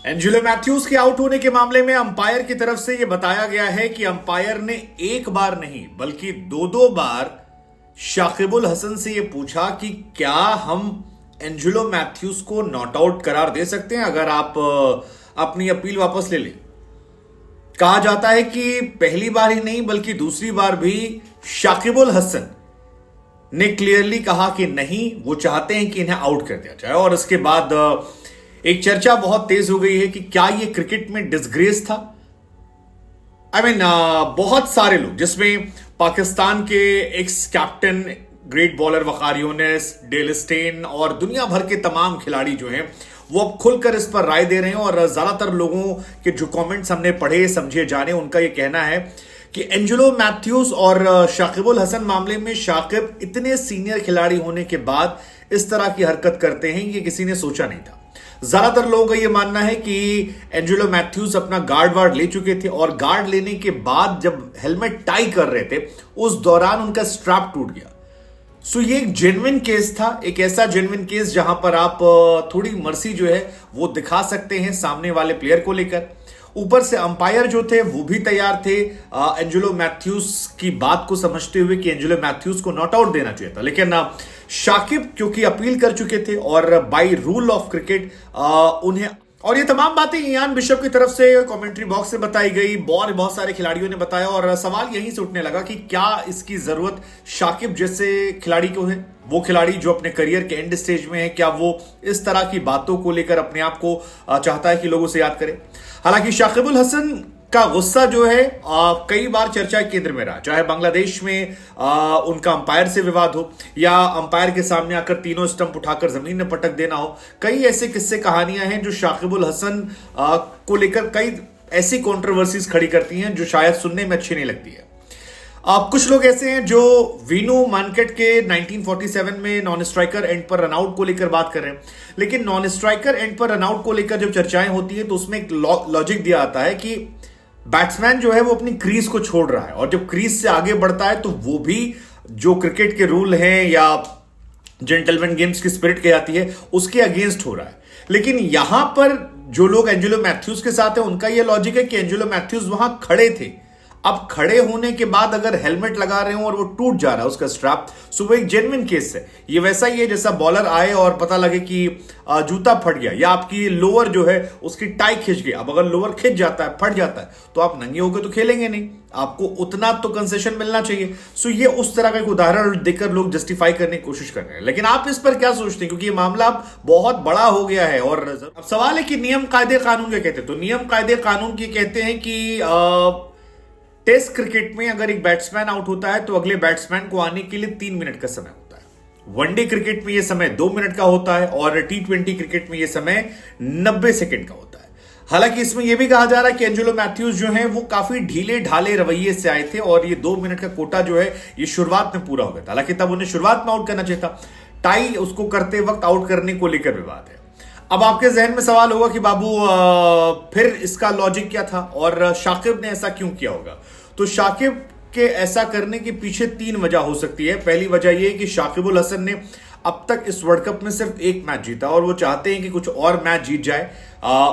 Angelo Mathews के out होने के मामले में अंपायर की तरफ से यह बताया गया है कि अंपायर ने एक बार नहीं बल्कि दो बार शाकिबुल हसन से यह पूछा कि क्या हम एंजेलो मैथ्यूज को नॉट आउट करार दे सकते हैं अगर आप अपनी अपील वापस ले लें। कहा जाता है कि पहली बार ही नहीं बल्कि दूसरी बार भी शाकिबुल हसन ने क्लियरली कहा कि नहीं, वो चाहते हैं कि इन्हें आउट कर दिया जाए। और इसके बाद एक चर्चा बहुत तेज हो गई है कि क्या ये क्रिकेट में डिसग्रेस था। बहुत सारे लोग, जिसमें पाकिस्तान के x captain great bowler Waqar Younis, Dale Steyn और दुनिया भर के तमाम खिलाड़ी जो हैं वो अब खुलकर इस पर राय दे रहे हैं। और ज्यादातर लोगों के जो कमेंट्स हमने पढ़े समझे जाने, उनका ये कहना है कि एंजेलो मैथ्यूज और शाकिबुल हसन मामले में शाकिब इतने सीनियर खिलाड़ी होने के बाद इस तरह की हरकत करते हैं, ये किसी ने सोचा नहीं था। ज्यादातर लोगों का यह मानना है कि एंजेलो मैथ्यूज अपना गार्ड वार्ड ले चुके थे और गार्ड लेने के बाद जब हेलमेट टाई कर रहे थे उस दौरान उनका स्ट्रैप टूट गया। सो ये एक जेन्युइन केस था, एक ऐसा जेन्युइन केस जहां पर आप थोड़ी मर्सी जो है वो दिखा सकते हैं सामने वाले प्लेयर को लेकर। ऊपर से अंपायर जो थे वो भी तैयार थे एंजेलो मैथ्यूज की बात को समझते हुए कि एंजेलो मैथ्यूज को नॉट आउट देना चाहिए था। लेकिन शाकिब क्योंकि अपील कर चुके थे और बाय रूल ऑफ क्रिकेट उन्हें, और ये तमाम बातें इयान बिशप की तरफ से कमेंट्री बॉक्स से बताई गई, बहुत सारे खिलाड़ियों ने बताया। और सवाल यहीं से उठने लगा कि क्या इसकी जरूरत शाकिब जैसे खिलाड़ी को है, वो खिलाड़ी जो अपने करियर के एंड स्टेज में है, क्या वो इस तरह की बातों को लेकर अपने आप को चाहता है कि लोगों से याद करे। हालांकि शाकिबुल हसन का गुस्सा जो है कई बार चर्चा के केंद्र में रहा, चाहे बांग्लादेश में उनका अंपायर से विवाद हो या अंपायर के सामने आकर तीनों स्टंप उठाकर जमीन में पटक देना हो। कई ऐसे किस्से कहानियां हैं जो शाकिबुल हसन को लेकर कई ऐसी कंट्रोवर्सीज खड़ी करती हैं जो शायद सुनने में अच्छी नहीं लगती है। कुछ लोग ऐसे हैं जो वीनू मार्केट के 1947 में नॉन स्ट्राइकर एंड पर रनआउट को लेकर बात कर रहे हैं। लेकिन नॉन स्ट्राइकर एंड पर रनआउट को लेकर जब चर्चाएं होती है तो उसमें एक लॉजिक दिया आता है कि बैट्समैन जो है वो अपनी क्रीज को छोड़ रहा है और जब क्रीज से आगे बढ़ता है तो वो भी जो क्रिकेट के रूल हैं या जेंटलमैन गेम्स की स्पिरिट कही जाती है उसके अगेंस्ट हो रहा है। लेकिन यहां पर जो लोग एंजेलो मैथ्यूज के साथ हैं उनका यह लॉजिक है कि एंजेलो मैथ्यूज वहां खड़े थे, अब खड़े होने के बाद अगर हेलमेट लगा रहे हो और वो टूट जा रहा है उसका स्ट्रैप, सो वो एक जेन्युइन केस है। ये वैसा ही है जैसा बॉलर आए और पता लगे कि जूता फट गया या आपकी लोअर जो है उसकी टाई खिंच गई। अब अगर लोअर खिंच जाता है, फट जाता है, तो आप नंगे होकर तो खेलेंगे नहीं, आपको उतना तो कंसेशन मिलना चाहिए। सो ये उस तरह का एक उदाहरण देकर लोग जस्टिफाई करने की कोशिश कर रहे हैं। लेकिन आप इस पर क्या सोचते हैं, क्योंकि ये मामला अब बहुत बड़ा हो गया है। और अब सवाल है कि नियम कायदे कानून क्या कहते हैं। तो नियम कायदे कानून की कहते हैं कि टेस्ट क्रिकेट में अगर एक बैट्समैन आउट होता है तो अगले बैट्समैन को आने के लिए 3 मिनट का समय होता है। वनडे क्रिकेट में यह समय 2 मिनट का होता है और T20 क्रिकेट में यह समय 90 सेकंड का होता है। हालांकि इसमें यह भी कहा जा रहा है कि एंजेलो मैथ्यूज जो हैं वो काफी ढीले ढाले रवैये से आए थे और ये 2 मिनट का कोटा जो है ये शुरुआत में पूरा हो गया था। हालांकि तब उन्हें शुरुआत में आउट करना चाहिए था। टाई उसको करते वक्त आउट करने को लेकर विवाद है। अब आपके जहन में सवाल होगा कि बाबू फिर इसका लॉजिक क्या था और शाकिब ने ऐसा क्यों किया होगा। तो शाकिब के ऐसा करने के पीछे 3 वजह हो सकती है। पहली वजह यह कि शाकिबुल हसन ने अब तक इस वर्ल्ड कप में सिर्फ 1 मैच जीता और वो चाहते हैं कि कुछ और मैच जीत जाए।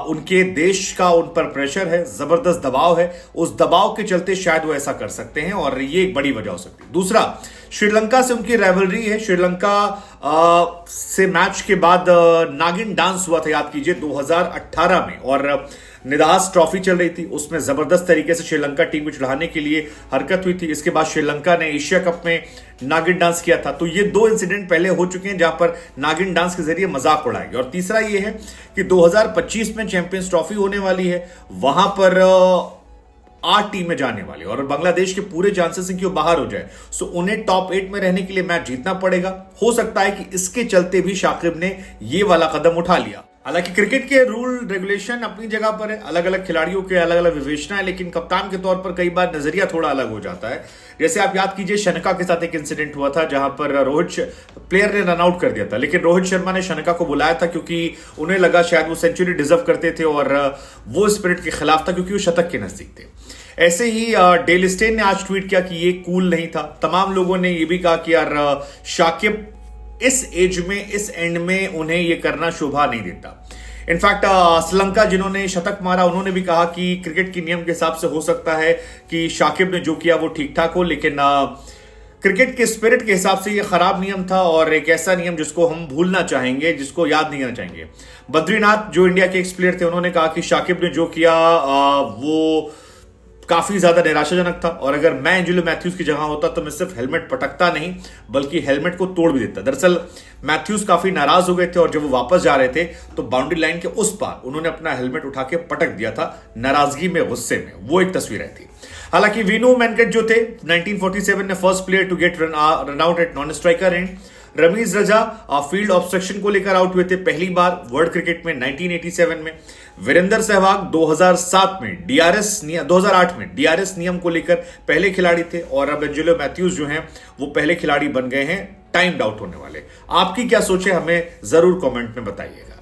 उनके देश का उन पर प्रेशर है, जबरदस्त दबाव है, उस दबाव के चलते शायद वो ऐसा कर सकते हैं और ये एक बड़ी वजह हो सकती है। दूसरा, श्रीलंका से उनकी राइवलरी है। श्रीलंका से मैच के बाद नागिन डांस हुआ था, याद कीजिए 2018 में, और निदास ट्रॉफी चल रही थी, उसमें जबरदस्त तरीके से श्रीलंका टीम को चढ़ाने के लिए हरकत हुई थी। इसके बाद श्रीलंका ने एशिया कप में नागिन डांस किया था। तो ये 2 इंसिडेंट पहले हो चुके हैं जहां पर नागिन डांस के जरिए मजाक उड़ाया गया। और तीसरा ये है कि 2025 में चैंपियंस ट्रॉफी होने वाली है, वहां पर 8 टीमें जाने वाली और बांग्लादेश के पूरे चांसेस हैं कि वो बाहर हो जाए। सो उन्हें टॉप 8 में रहने के लिए मैच जीतना पड़ेगा। हो सकता है कि इसके चलते भी शाकिब ने ये वाला कदम उठा लिया। हालांकि क्रिकेट के रूल रेगुलेशन अपनी जगह पर है, अलग अलग खिलाड़ियों के अलग अलग विवेचना है, लेकिन कप्तान के तौर पर कई बार नजरिया थोड़ा अलग हो जाता है। जैसे आप याद कीजिए शनका के साथ एक इंसिडेंट हुआ था जहां पर प्लेयर ने रन आउट कर दिया था, लेकिन रोहित शर्मा ने शनका को बुलाया था क्योंकि उन्हें लगा शायद वो सेंचुरी डिजर्व करते थे और वो स्पिरिट के खिलाफ था क्योंकि वो शतक के नजदीक थे। ऐसे ही डेल स्टेन ने आज ट्वीट किया कि ये कूल नहीं था। तमाम लोगों ने ये भी कहा कि यार शाकिब इस एज में, इस एंड में उन्हें ये करना शोभा नहीं देता। इनफैक्ट श्रीलंका जिन्होंने शतक मारा उन्होंने भी कहा कि क्रिकेट के नियम के हिसाब से हो सकता है कि शाकिब ने जो किया वो ठीक ठाक हो, लेकिन क्रिकेट के स्पिरिट के हिसाब से ये खराब नियम था और एक ऐसा नियम जिसको हम भूलना चाहेंगे, जिसको याद नहीं करना चाहेंगे। बद्रीनाथ जो इंडिया के एक्स प्लेयर थे उन्होंने कहा कि शाकिब ने जो किया वो काफी ज्यादा निराशाजनक था और अगर मैं एंजेलो मैथ्यूज की जगह होता तो मैं सिर्फ हेलमेट पटकता नहीं बल्कि हेलमेट को तोड़ भी देता। दरअसल मैथ्यूज काफी नाराज हो गए थे और जब वो वापस जा रहे थे तो बाउंड्री लाइन के उस पार उन्होंने अपना हेलमेट उठा के पटक दिया था, नाराजगी में, गुस्से में। वो एक तस्वीर आई थी। हालांकि वीनू मैनकेट जो थे 1947 में first player to get run out at non striker end. Ramiz Raja field obstruction को लेकर आउट हुए थे पहली बार वर्ल्ड क्रिकेट में 1987 में। वीरेंद्र सहवाग 2007 में 2008 में डीआरएस नियम को लेकर पहले खिलाड़ी थे और अब एंजेलो मैथ्यूज जो हैं वो पहले खिलाड़ी बन गए हैं टाइम्ड आउट होने वाले। आपकी क्या सोचे हमें जरूर कमेंट में बताइएगा।